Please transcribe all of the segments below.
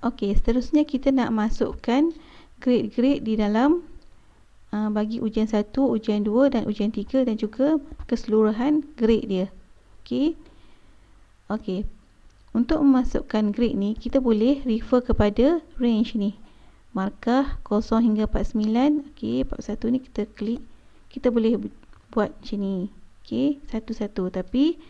Okey, seterusnya kita nak masukkan grade-grade di dalam bagi ujian 1, ujian 2 dan ujian 3 dan juga keseluruhan grade dia. Okey. Okey. Untuk memasukkan grade ni, kita boleh refer kepada range ni. Markah 0 hingga 49. Okey, 41 ni kita klik. Kita boleh buat macam ni. Okey, satu-satu tapi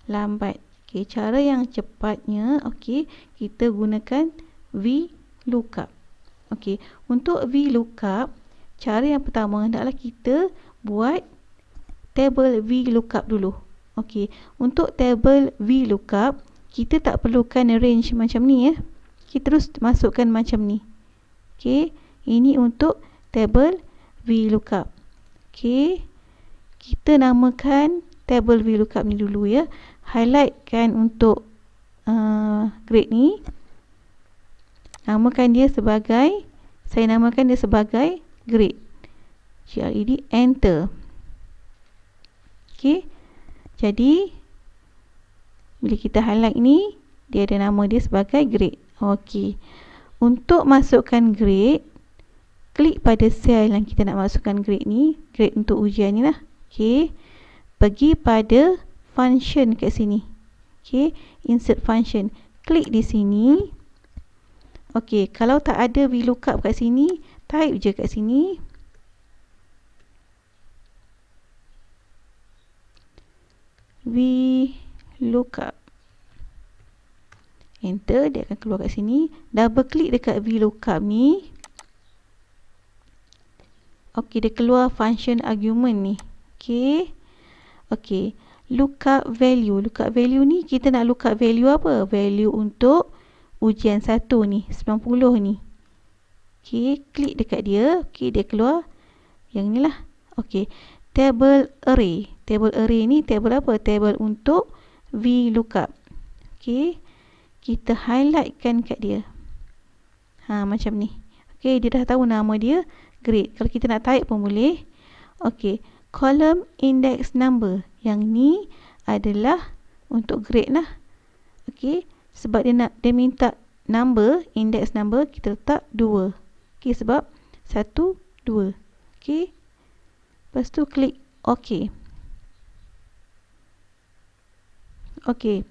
lambat. Okey, cara yang cepatnya, okey, kita gunakan Vlookup. Okey, untuk Vlookup, cara yang pertama hendaklah kita buat table Vlookup dulu. Okey, untuk table Vlookup, kita tak perlukan range macam ni ya. Kita terus masukkan macam ni. Okey, ini untuk table Vlookup. Okey, kita namakan table Vlookup ni dulu ya. Highlightkan untuk grade ni. Namakan dia sebagai, saya namakan dia sebagai grade. GRED, enter. Okey, jadi bila kita highlight ni, dia ada nama dia sebagai grade. Okey, untuk masukkan grade, klik pada sel yang kita nak masukkan grade ni, grade untuk ujian ni lah. Okey, pergi pada function kat sini. Okey, insert function, klik di sini. Okey, kalau tak ada Vlookup kat sini, type je kat sini. Vlookup. Enter, dia akan keluar kat sini. Double klik dekat Vlookup ni. Okey, dia keluar function argument ni. Okey. Okey, lookup value. Lookup value ni kita nak lookup value apa? Value untuk ujian 1 ni, 90 ni. Okey, klik dekat dia. Okey, dia keluar yang ni lah. Okey, table array. Table array ni table apa? Table untuk Vlookup. Okey, kita highlightkan kat dia. Macam ni. Okey, dia dah tahu nama dia grade. Kalau kita nak type pun boleh. Okey, column index number. Yang ni adalah untuk grade lah. Okey, sebab dia minta number, index number, kita letak 2. Okey, sebab 1, 2. Okey. Lepas tu klik OK. Okey.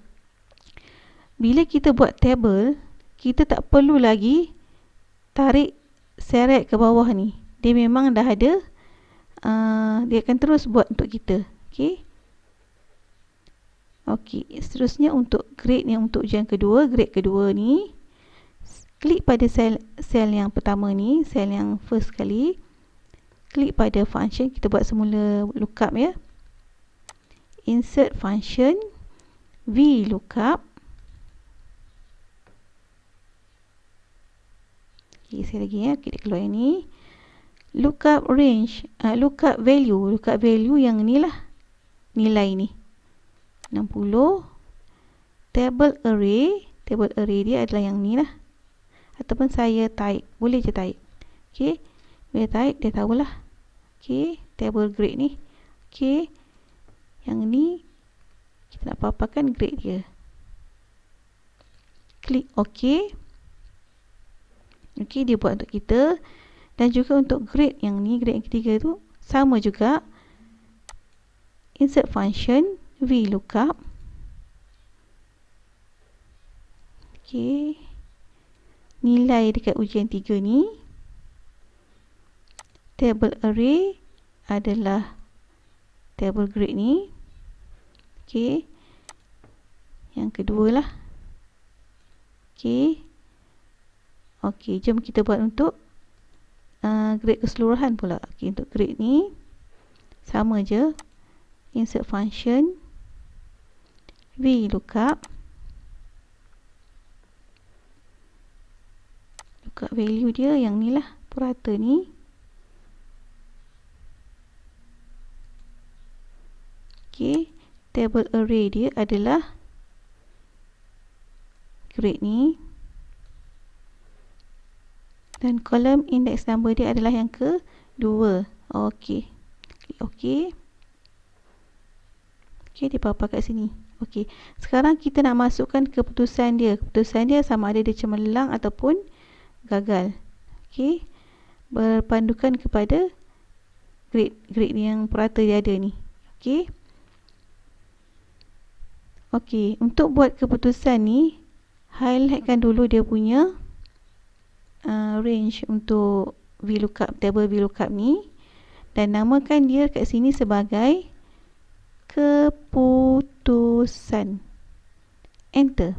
Bila kita buat table, kita tak perlu lagi tarik seret ke bawah ni. Dia memang dah ada. Dia akan terus buat untuk kita. Okey. Okey, seterusnya untuk grade yang untuk ujian kedua, grade kedua ni, klik pada sel yang pertama ni, sel yang first kali. Klik pada function, kita buat semula lookup ya. Insert function Vlookup. Okey, sekali lagi ya, klik keluar yang ni. Lookup range, lookup value. Lookup value yang ni lah, nilai ni. 60. Table array. Table array dia adalah yang ni lah. Ataupun saya type. Boleh je type. Okey. Bila type, dia tahulah. Okey. Table grade ni. Okey. Yang ni, kita nak paparkan grade dia. Klik OK. Okey, dia buat untuk kita. Dan juga untuk grade yang ni, grade yang ketiga tu, sama juga. Insert function Vlookup. Okey. Nilai dekat ujian 3 ni. Table array adalah table grade ni. Okey. Yang kedua lah. Okey. Okey, jom kita buat untuk grade keseluruhan pula. Okey, untuk grade ni sama je. Insert function Vlookup. Lookup value dia yang ni lah, purata ni. Okey, table array dia adalah grade ni. Dan column index number dia adalah yang kedua. Okey. Klik OK. Okey, dia paparkan kat sini. Okey, sekarang kita nak masukkan keputusan dia. Keputusan dia sama ada dia cemerlang ataupun gagal. Okey, berpandukan kepada grade yang purata dia ada ni. Okey. Okey, untuk buat keputusan ni, highlightkan dulu dia punya range untuk Vlookup, table Vlookup ni, dan namakan dia kat sini sebagai keputusan. Enter.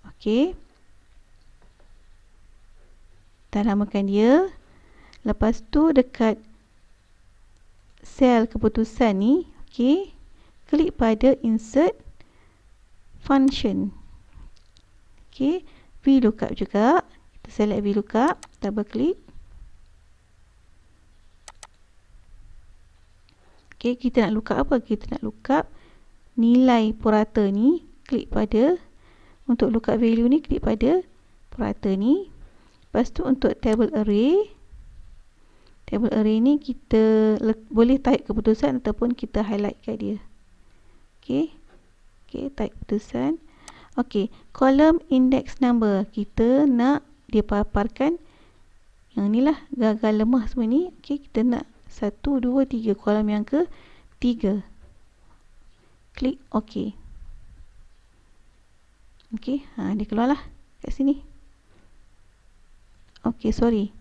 Okey. Kita namakan dia. Lepas tu dekat sel keputusan ni, okey, klik pada insert function. Okey, Vlookup juga. Kita select Vlookup, double klik. Okey, kita nak lookup apa? Kita nak lookup nilai purata ni, klik pada, untuk lookup value ni klik pada purata ni. Lepas tu untuk table array ni kita boleh type keputusan ataupun kita highlight kat dia. Okey. Okey, type keputusan. Okey, column index number kita nak dia paparkan yang ni lah, gagal lemah semua ni. Okey, kita nak 1, 2, 3, kolom yang ke 3. Klik OK. Okey, dia keluarlah kat sini. Okey, sorry.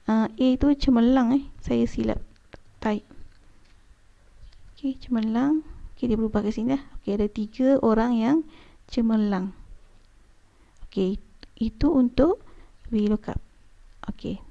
A tu cemerlang saya silap type. Okey, cemerlang. Okey, dia berubah kat sini lah. Okey, ada 3 orang yang cemerlang. Okey, itu untuk Vlookup. Okey.